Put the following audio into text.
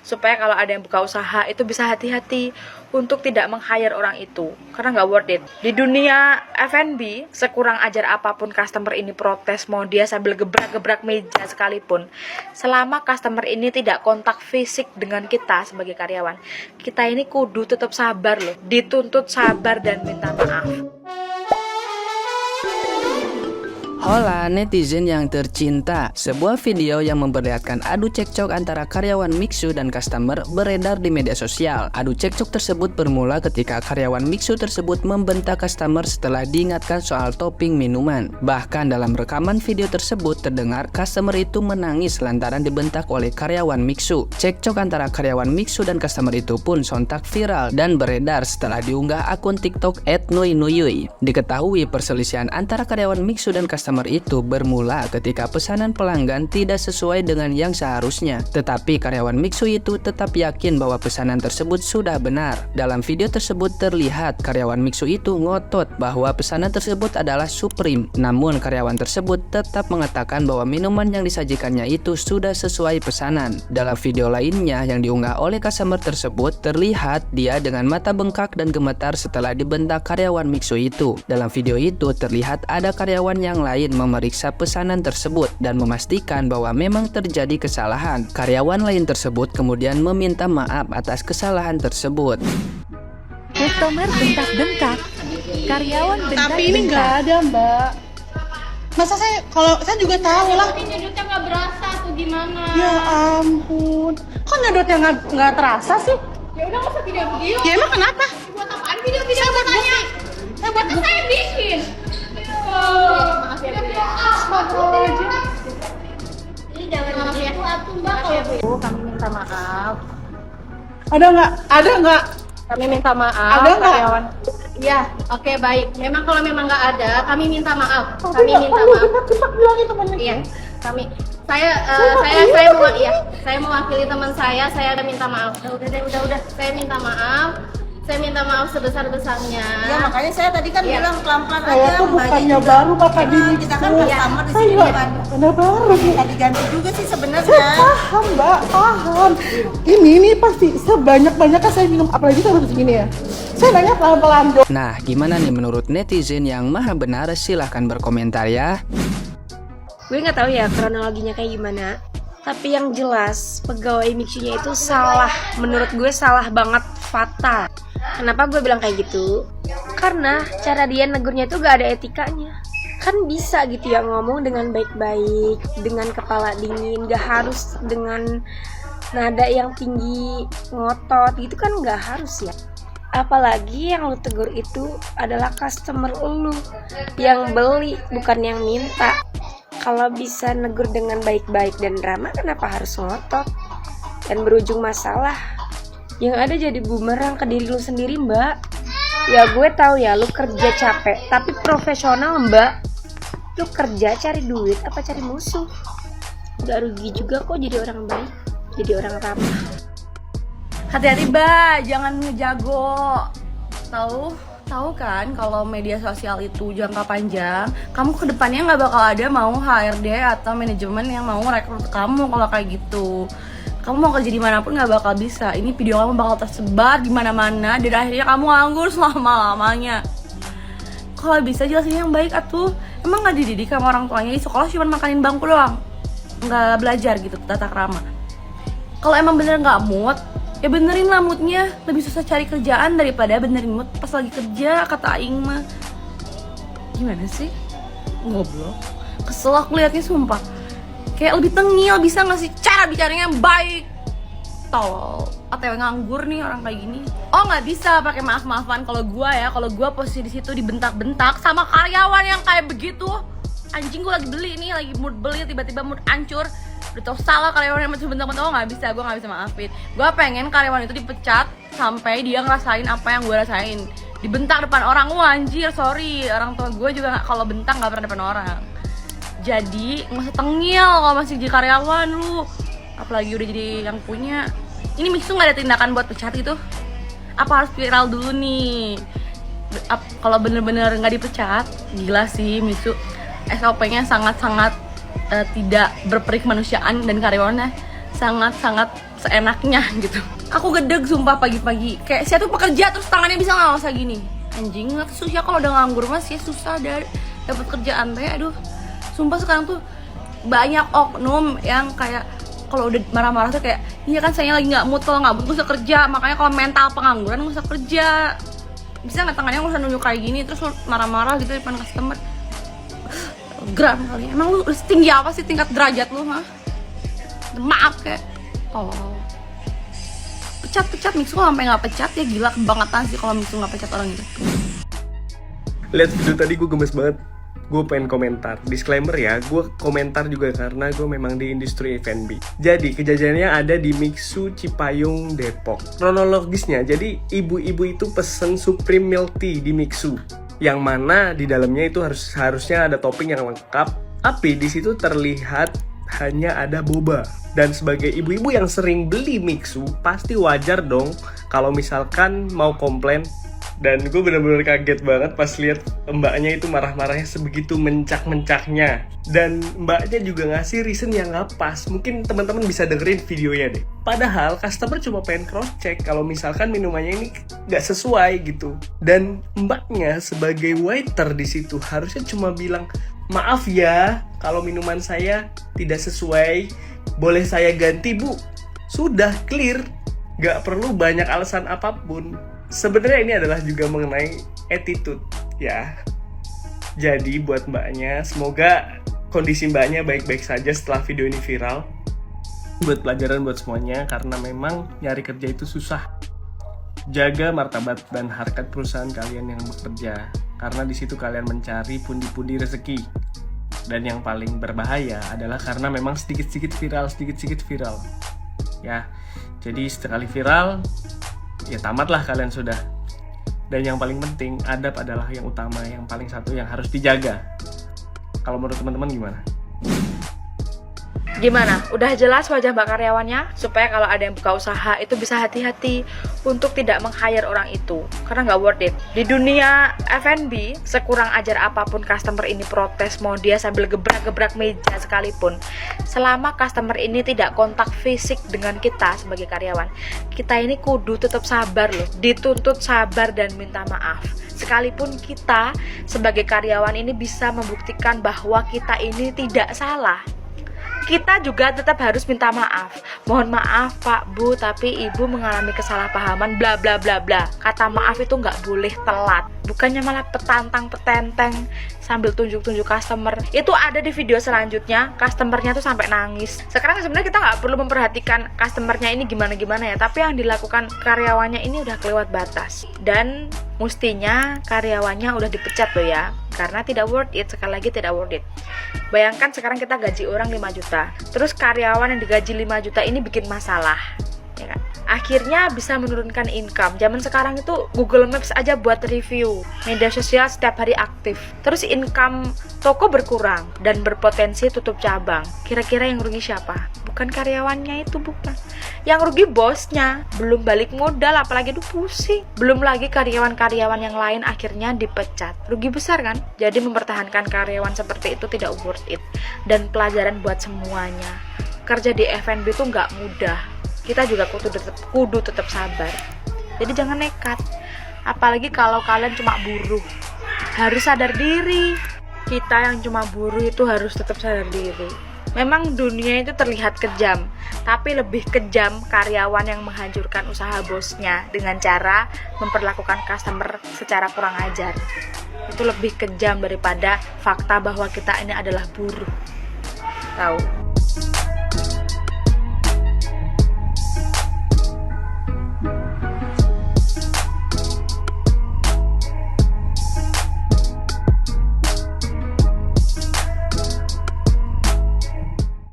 supaya kalau ada yang buka usaha itu bisa hati-hati untuk tidak meng-hire orang itu, karena nggak worth it. Di dunia F&B, sekurang ajar apapun customer ini protes, mau dia sambil gebrak-gebrak meja sekalipun, selama customer ini tidak kontak fisik dengan kita sebagai karyawan, kita ini kudu tetap sabar loh, dituntut sabar dan minta maaf. Hola netizen yang tercinta, sebuah video yang memperlihatkan adu cekcok antara karyawan Mixu dan customer beredar di media sosial. Adu cekcok tersebut bermula ketika karyawan Mixu tersebut membentak customer setelah diingatkan soal topping minuman. Bahkan dalam rekaman video tersebut terdengar customer itu menangis lantaran dibentak oleh karyawan Mixu. Cekcok antara karyawan Mixu dan customer itu pun sontak viral dan beredar setelah diunggah akun TikTok @nuinuyuy. Diketahui perselisihan antara karyawan Mixu dan customer itu bermula ketika pesanan pelanggan tidak sesuai dengan yang seharusnya. Tetapi karyawan Mixu itu tetap yakin bahwa pesanan tersebut sudah benar. Dalam video tersebut terlihat karyawan Mixu itu ngotot bahwa pesanan tersebut adalah Supreme. Namun karyawan tersebut tetap mengatakan bahwa minuman yang disajikannya itu sudah sesuai pesanan. Dalam video lainnya yang diunggah oleh customer tersebut terlihat dia dengan mata bengkak dan gemetar setelah dibentak karyawan Mixu itu. Dalam video itu terlihat ada karyawan yang lain memeriksa pesanan tersebut dan memastikan bahwa memang terjadi kesalahan. Karyawan lain tersebut kemudian meminta maaf atas kesalahan tersebut. Customer bentak-bentak, karyawan bentak-bentak. Tapi ini nggak ada, Mbak. Masa kalau saya juga tahu lah. Tapi nyedotnya nggak berasa tuh gimana? Ya ampun, kok nyedotnya nggak terasa sih? Ya udah nggak usah video-video. Ya emang kenapa? Buat apaan video-video? Saya tanya. Buat saya bikin. Maaf ya, Bu. Astagfirullahaladzim. Ini jangan gitu atuh, Mbak. Kalau Bu, Kami minta maaf. Ada nggak? Ada nggak? kami minta maaf. Ada nggak? Karyawan. Iya, oke baik. Kalau memang nggak ada, kami minta maaf. Kami minta maaf. Kita bilang itu temennya. Iya, saya mewakili teman saya minta maaf. Udah, saya minta maaf. Saya minta maaf sebesar-besarnya. Ya makanya saya tadi kan bilang pelan-pelan aja. Saya tuh bukannya baru Bapak di Kita kan customer di Saya sini nggak kan. benar baru sih. Tadi ganti juga sih Saya sebenarnya. paham, Mbak, paham. Ini pasti sebanyak-banyaknya saya minum, apalagi saya harus segini ya. Saya nanya pelan-pelan dong. Nah, gimana nih menurut netizen yang maha benar? Silahkan berkomentar ya. Gue nggak tahu ya kronologinya kayak gimana, tapi yang jelas pegawai Mixu-nya itu salah. Menurut gue salah banget, fatal. Kenapa gue bilang kayak gitu? Karena cara dia negurnya itu gak ada etikanya. Kan bisa gitu ya ngomong dengan baik-baik, dengan kepala dingin, gak harus dengan nada yang tinggi, ngotot gitu kan, gak harus ya. Apalagi yang lu tegur itu adalah customer lu yang beli, bukan yang minta. Kalau bisa negur dengan baik-baik dan ramah, kenapa harus ngotot dan berujung masalah? Yang ada jadi bumerang ke diri lu sendiri, Mbak. Ya gue tahu ya lu kerja capek, tapi profesional, Mbak. Lu kerja cari duit apa cari musuh? Gak rugi juga kok jadi orang baik, jadi orang ramah. Hati-hati, Mbak, jangan ngejago. Tahu kan kalau media sosial itu jangka panjang, kamu ke depannya nggak bakal ada mau HRD atau manajemen yang mau rekrut kamu kalau kayak gitu. Kamu mau kerja di manapun nggak bakal bisa. Ini video kamu bakal tersebar di mana-mana dan akhirnya kamu nganggur selama-lamanya. Kalau bisa jelasin yang baik atuh. Emang nggak dididik sama orang tuanya di sekolah cuma makanin bangku doang, nggak belajar gitu tata krama. Kalau emang bener nggak mood, ya benerin lah moodnya. Lebih susah cari kerjaan daripada benerin mood pas lagi kerja, kata Aing mah. Gimana sih? Ngobrol. Kesel aku liatnya sumpah. Kayak lebih tengil, bisa gak sih cara bicaranya yang baik? Tolol, atau nganggur nih orang kayak gini. Oh nggak bisa pakai maaf-maafan. Kalau gua posisi di situ dibentak-bentak sama karyawan yang kayak begitu. Anjing, gua lagi beli nih, lagi mood beli, tiba-tiba mood hancur. Udah tau salah karyawan yang masih bentak-bentak. Oh nggak bisa, gua nggak bisa maafin. Gua pengen karyawan itu dipecat sampai dia ngerasain apa yang gua rasain. Dibentak depan orang, wah anjir, sorry. Orang tua gua juga kalau bentak nggak pernah depan orang. Jadi nggak usah tengil kalau masih jadi karyawan lu, apalagi udah jadi yang punya. Ini Mixu nggak ada tindakan buat pecat gitu? Apa harus viral dulu nih? Kalau bener-bener nggak dipecat, gila sih Mixu. SOP-nya sangat-sangat tidak berperikemanusiaan dan karyawannya sangat-sangat seenaknya gitu. Aku gedeg sumpah pagi-pagi. Kayak saya tuh pekerja terus tangannya bisa nggak usah gini. Anjing, susah kalau udah nganggur mas ya susah dapat kerjaan teh. Aduh, sumpah sekarang tuh banyak oknum yang kayak kalau udah marah-marah tuh kayak iya kan saya lagi nggak mood, kalau nggak mood nggak usah kerja. Makanya kalau mental pengangguran nggak usah kerja. Bisa nggak tangannya nggak usah nunjuk kayak gini terus lu marah-marah gitu di depan customer. Gram kali. Emang lu setinggi apa sih tingkat derajat lu mah? Maaf kayak tolong. Pecat Mixu sampai nggak pecat ya, gila kebangetan sih kalau Mixu nggak pecat orang itu. Lihat video tadi gue gemes banget. Gue pengen komentar. Disclaimer ya, gue komentar juga karena gue memang di industri F&B. Jadi kejadiannya ada di Mixu Cipayung Depok. Kronologisnya, jadi ibu-ibu itu pesen Supreme Milk Tea di Mixu, yang mana di dalamnya itu harusnya ada topping yang lengkap. Tapi di situ terlihat hanya ada boba. Dan sebagai ibu-ibu yang sering beli Mixu, pasti wajar dong kalau misalkan mau komplain. Dan gue bener-bener kaget banget pas lihat mbaknya itu marah-marahnya sebegitu mencak-mencaknya. Dan mbaknya juga ngasih reason yang gak pas. Mungkin teman-teman bisa dengerin videonya deh. Padahal customer cuma pengen cross check kalau misalkan minumannya ini gak sesuai gitu. Dan mbaknya sebagai waiter di situ harusnya cuma bilang, maaf ya kalau minuman saya tidak sesuai, boleh saya ganti bu. Sudah clear, gak perlu banyak alasan apapun. Sebenarnya ini adalah juga mengenai attitude ya. Jadi buat mbaknya, semoga kondisi mbaknya baik-baik saja setelah video ini viral. Buat pelajaran buat semuanya, karena memang nyari kerja itu susah. Jaga martabat dan harkat perusahaan kalian yang bekerja, karena di situ kalian mencari pundi-pundi rezeki. Dan yang paling berbahaya adalah karena memang sedikit-sedikit viral. Ya, jadi sekali viral, ya tamatlah kalian sudah. Dan yang paling penting, adab adalah yang utama, yang paling satu yang harus dijaga. Kalau menurut teman-teman gimana? Gimana? Udah jelas wajah mbak karyawannya? Supaya kalau ada yang buka usaha itu bisa hati-hati untuk tidak meng-hire orang itu, karena nggak worth it. Di dunia F&B, sekurang ajar apapun customer ini protes, mau dia sambil gebrak-gebrak meja sekalipun, selama customer ini tidak kontak fisik dengan kita sebagai karyawan, kita ini kudu tetap sabar loh, dituntut sabar dan minta maaf. Sekalipun kita sebagai karyawan ini bisa membuktikan bahwa kita ini tidak salah, kita juga tetap harus minta maaf. Mohon maaf Pak, Bu, tapi Ibu mengalami kesalahpahaman bla bla bla bla. Kata maaf itu nggak boleh telat. Bukannya malah petenteng sambil tunjuk-tunjuk customer. Itu ada di video selanjutnya, customernya tuh sampai nangis. Sekarang sebenarnya kita nggak perlu memperhatikan customernya ini gimana-gimana ya, tapi yang dilakukan karyawannya ini udah kelewat batas. Dan mestinya karyawannya udah dipecat loh ya, karena tidak worth it. Sekali lagi tidak worth it. Bayangkan sekarang kita gaji orang 5 juta, terus karyawan yang digaji 5 juta ini bikin masalah, ya kan? Akhirnya bisa menurunkan income. Zaman sekarang itu Google Maps aja buat review, media sosial setiap hari aktif, terus income toko berkurang dan berpotensi tutup cabang. Kira-kira yang rugi siapa? Bukan karyawannya itu, bukan. Yang rugi bosnya, belum balik modal, apalagi itu pusing. Belum lagi karyawan-karyawan yang lain akhirnya dipecat. Rugi besar kan? Jadi mempertahankan karyawan seperti itu tidak worth it. Dan pelajaran buat semuanya, kerja di F&B itu nggak mudah. Kita juga kudu tetap sabar. Jadi jangan nekat. Apalagi kalau kalian cuma buruh, harus sadar diri. Kita yang cuma buruh itu harus tetap sadar diri. Memang dunia itu terlihat kejam, tapi lebih kejam karyawan yang menghancurkan usaha bosnya dengan cara memperlakukan customer secara kurang ajar. Itu lebih kejam daripada fakta bahwa kita ini adalah buruh. Tahu?